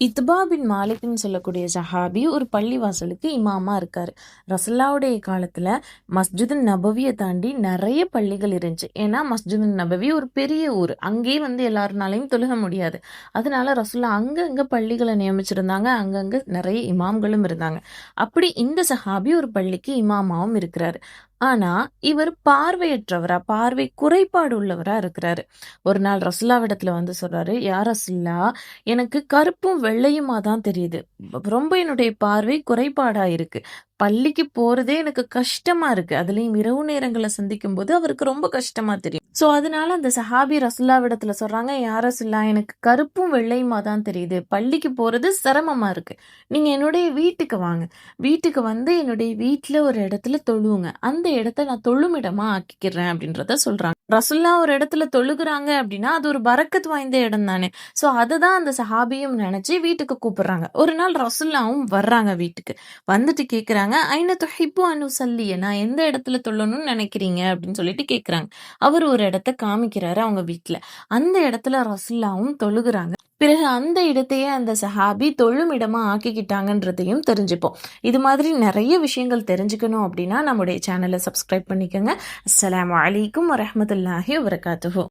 இத்பா பின் மாலிக்னு சொல்லக்கூடிய சஹாபி ஒரு பள்ளிவாசலுக்கு இமாமா இருக்காரு. ரசுல்லாவுடைய காலத்துல மஸ்ஜிது நபவியை தாண்டி நிறைய பள்ளிகள் இருந்துச்சு. ஏன்னா மஸ்ஜிது நபவி ஒரு பெரிய ஊர், அங்கேயே எல்லாருனாலையும் தொழுக முடியாது. அதனால ரசுல்லா அங்கங்க பள்ளிகளை நியமிச்சிருந்தாங்க, அங்கங்க நிறைய இமாம்களும் இருந்தாங்க. அப்படி இந்த சஹாபி ஒரு பள்ளிக்கு இமாமாவும் இருக்கிறாரு. ஆனா இவர் பார்வையற்றவரா, பார்வை குறைபாடு உள்ளவரா இருக்கிறாரு. ஒரு நாள் ரசுல்லாவிடத்துல சொல்றாரு, யா ரசுல்லா, எனக்கு கருப்பும் வெள்ளையுமா தான் தெரியுது. ரொம்ப என்னுடைய பார்வை குறைபாடா இருக்கு. பள்ளிக்கு போறதே எனக்கு கஷ்டமா இருக்கு. அதுலயும் இரவு நேரங்களை சந்திக்கும் போது அவருக்கு ரொம்ப கஷ்டமா தெரியும். சோ அதனால அந்த சஹாபி ரசுல்லாவிடத்துல சொல்றாங்க, யா ரசுல்லா, எனக்கு கருப்பும் வெள்ளையுமா தான் தெரியுது. பள்ளிக்கு போறது சிரமமா இருக்கு. நீங்க என்னுடைய வீட்டுக்கு வாங்க. வீட்டுக்கு என்னுடைய வீட்டுல ஒரு இடத்துல தொழுவுங்க. அந்த இடத்த நான் தொழுமிடமா ஆக்கிக்கிறேன் அப்படின்றத சொல்றாங்க. ரசுல்லா ஒரு இடத்துல தொழுகிறாங்க அப்படின்னா அது ஒரு பரக்கத் வாய்ந்த இடம் தானே. சோ அதுதான் அந்த சஹாபியும் நினைச்சு வீட்டுக்கு கூப்பிடுறாங்க. ஒரு நாள் ரசுல்லாவும் வர்றாங்க வீட்டுக்கு. வந்துட்டு கேக்குறாங்க, ஐன துஹிப்பு அன் உஸல்லிய, நான் எந்த இடத்துல தொழணும்னு நினைக்கிறீங்க அப்படின்னு சொல்லிட்டு கேக்குறாங்க. அவர் ஒரு இடத்த காமிக்கிறாரு அவங்க வீட்டுல. அந்த இடத்துல ரசுல்லாவும் தொழுகிறாங்க. பிறகு அந்த இடத்தையே அந்த சஹாபி தொழும் இடமா ஆக்கிக்கிட்டாங்கன்றதையும் தெரிஞ்சுப்போம். இது மாதிரி நிறைய விஷயங்கள் தெரிஞ்சுக்கணும் அப்படின்னா நம்முடைய சேனலை சப்ஸ்கிரைப் பண்ணிக்கோங்க. அஸ்ஸலாமு அலைக்கும் வரஹ்மத்துல்லாஹி வபரகாத்துஹு.